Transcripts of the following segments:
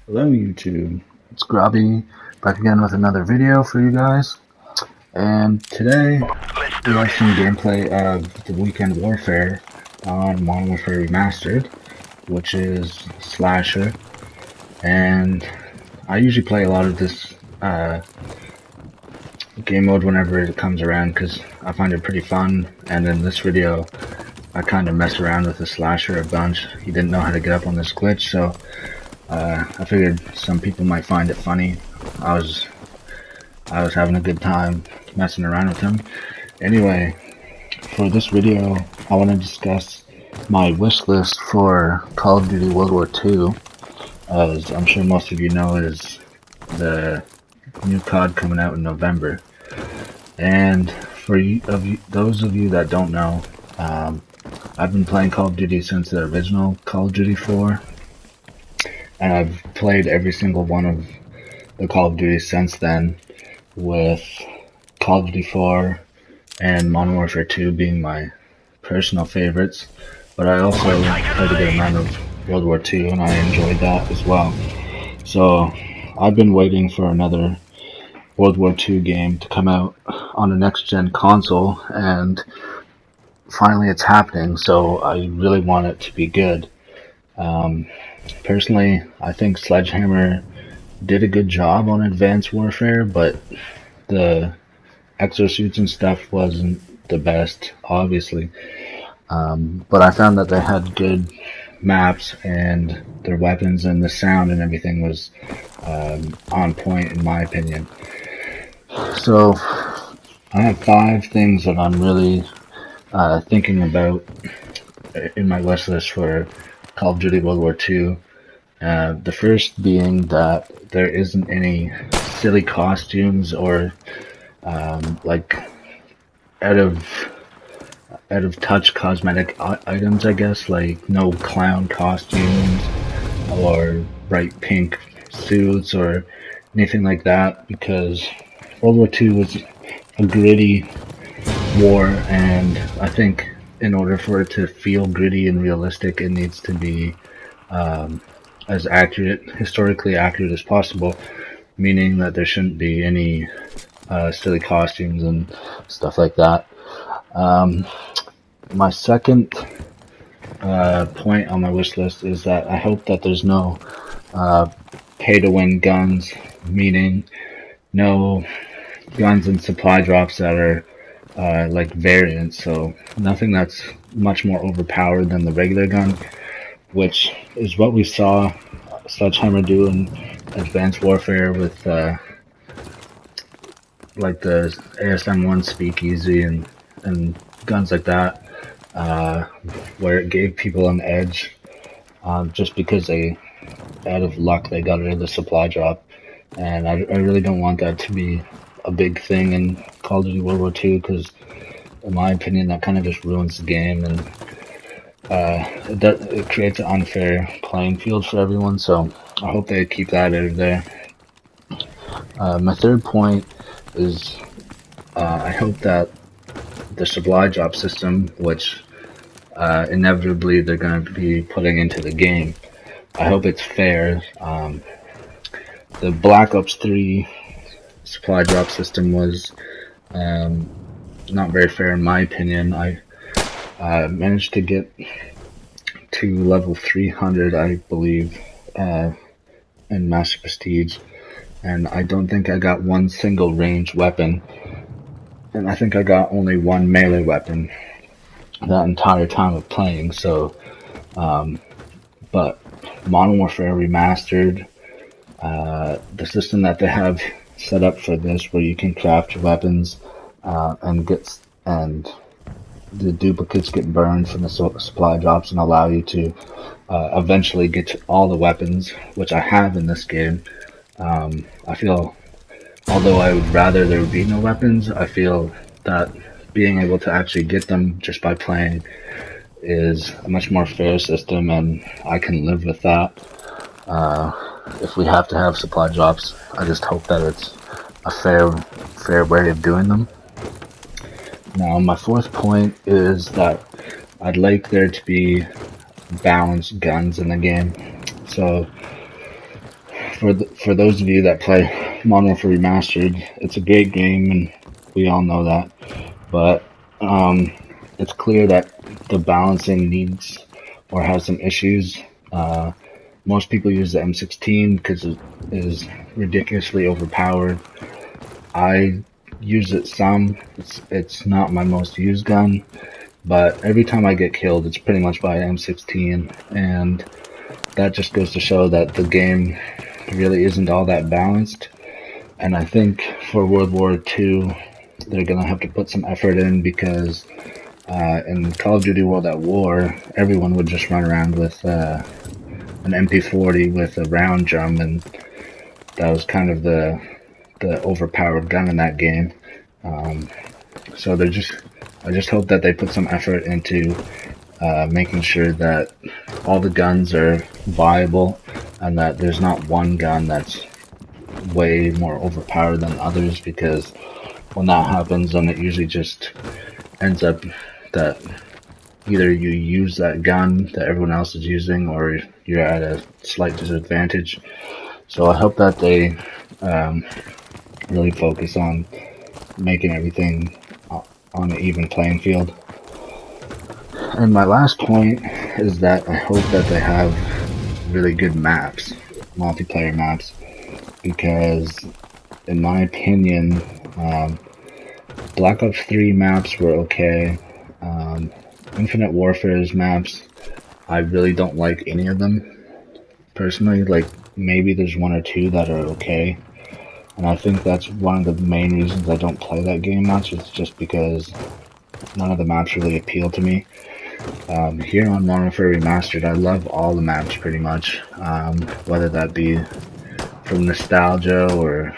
Hello YouTube, it's Grubby, back again with another video for you guys. And today we have some gameplay of the Weekend Warfare on Modern Warfare Remastered, which is slasher. And I usually play a lot of this game mode whenever it comes around because I find it pretty fun. And in this video I kind of mess around with the slasher a bunch. He didn't know how to get up on this glitch, so I figured some people might find it funny. I was having a good time messing around with him. Anyway, for this video, I want to discuss my wish list for Call of Duty World War II. As I'm sure most of you know, is the new COD coming out in November. And for those of you that don't know, I've been playing Call of Duty since the original Call of Duty 4. And I've played every single one of the Call of Duty since then, with Call of Duty 4 and Modern Warfare 2 being my personal favorites. But I also played a good amount of World War II, and I enjoyed that as well. So I've been waiting for another World War II game to come out on a next-gen console, and finally it's happening, so I really want it to be good. Personally, I think Sledgehammer did a good job on Advanced Warfare, but the exosuits and stuff wasn't the best, obviously. But I found that they had good maps, and their weapons and the sound and everything was on point in my opinion. So I have 5 things that I'm really thinking about in my wish list for Call of Duty World War II. The first being that there isn't any silly costumes or like out of touch cosmetic items, I guess, like no clown costumes or bright pink suits or anything like that, because World War II was a gritty war, and I think in order for it to feel gritty and realistic, it needs to be as accurate, historically accurate as possible, meaning that there shouldn't be any silly costumes and stuff like that. My second point on my wish list is that I hope that there's no pay-to-win guns, meaning no guns and supply drops that are like variants, so nothing that's much more overpowered than the regular gun, which is what we saw Sledgehammer do in Advanced Warfare with like the ASM-1 Speakeasy and guns like that, where it gave people an edge just because they, out of luck, they got rid of the supply drop. And I really don't want that to be a big thing in Call of Duty World War II, because in my opinion that kind of just ruins the game, and it creates an unfair playing field for everyone. So I hope they keep that out of there. My third point is I hope that the supply drop system, which inevitably they're going to be putting into the game, I hope it's fair. The Black Ops 3 supply drop system was not very fair in my opinion. I managed to get to level 300, I believe, in Master Prestige, and I don't think I got one single ranged weapon, and I think I got only one melee weapon that entire time of playing. So but Modern Warfare Remastered, the system that they have set up for this, where you can craft your weapons and the duplicates get burned from the supply drops and allow you to eventually get to all the weapons, which I have in this game. I feel, although I would rather there would be no weapons, I feel that being able to actually get them just by playing is a much more fair system, and I can live with that. If we have to have supply drops, I just hope that it's a fair way of doing them. Now, my fourth point is that I'd like there to be balanced guns in the game. So for those of you that play Modern Warfare Remastered, it's a great game, and we all know that. But it's clear that the balancing needs or has some issues. Uh, Most people use the M16 because it is ridiculously overpowered. I use it some. It's not my most used gun, but every time I get killed, it's pretty much by M16, and that just goes to show that the game really isn't all that balanced. And I think for World War II, they're gonna have to put some effort in because in Call of Duty World at War, everyone would just run around with an MP40 with a round drum, and that was kind of the overpowered gun in that game. So I just hope that they put some effort into making sure that all the guns are viable and that there's not one gun that's way more overpowered than others, because when that happens, then it usually just ends up that either you use that gun that everyone else is using or you're at a slight disadvantage. So I hope that they really focus on making everything on an even playing field. And my last point is that I hope that they have really good maps, multiplayer maps, because in my opinion, Black Ops 3 maps were okay. Infinite Warfare's maps, I really don't like any of them, personally. Like, maybe there's one or two that are okay, and I think that's one of the main reasons I don't play that game much, is just because none of the maps really appeal to me. Here on Modern Warfare Remastered, I love all the maps pretty much, whether that be from nostalgia or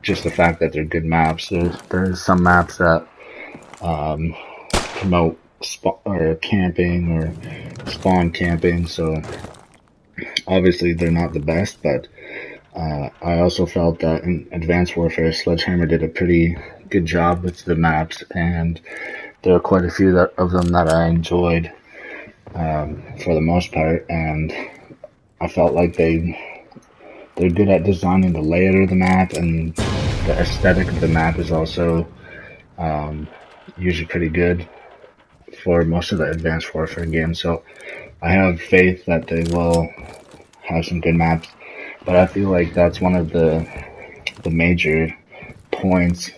just the fact that they're good maps. There's some maps that promote camping or spawn camping, so obviously they're not the best, but I also felt that in Advanced Warfare, Sledgehammer did a pretty good job with the maps, and there are quite a few of them that I enjoyed for the most part, and I felt like they're good at designing the layout of the map, and the aesthetic of the map is also usually pretty good for most of the Advanced Warfare games. So I have faith that they will have some good maps, but I feel like that's one of the major points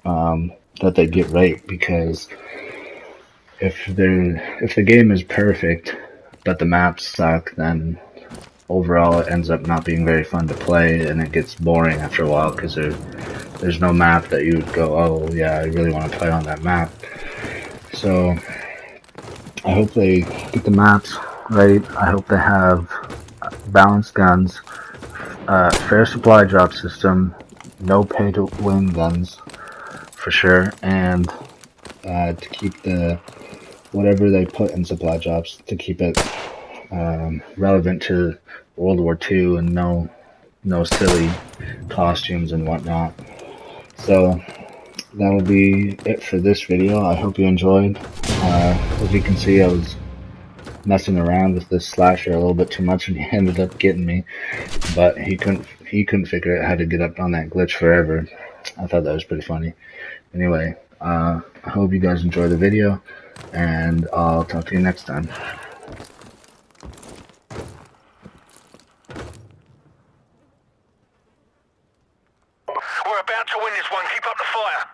that they get right, because if the game is perfect but the maps suck, then overall it ends up not being very fun to play, and it gets boring after a while because there's no map that you would go, oh yeah, I really want to play on that map. So I hope they get the maps right. I hope they have balanced guns, fair supply drop system, no pay to win guns for sure, and to keep the whatever they put in supply drops, to keep it relevant to World War II, and no silly costumes and whatnot. So that'll be it for this video. I hope you enjoyed. As you can see, I was messing around with this slasher a little bit too much, and he ended up getting me, but he couldn't figure out how to get up on that glitch forever. I thought that was pretty funny. Anyway, I hope you guys enjoy the video, and I'll talk to you next time. We're about to win this one. Keep up the fire.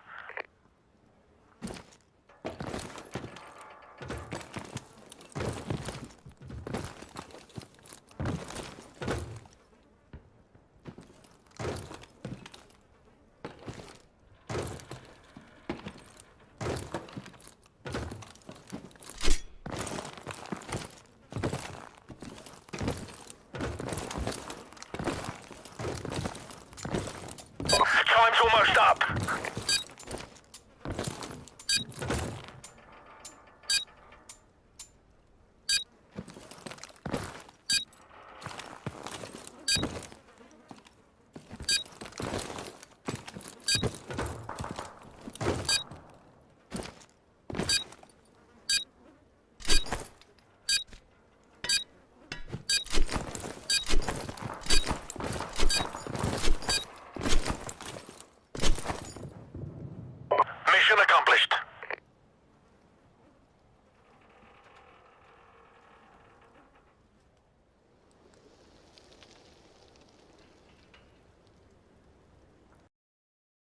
Time's almost up. Mission accomplished.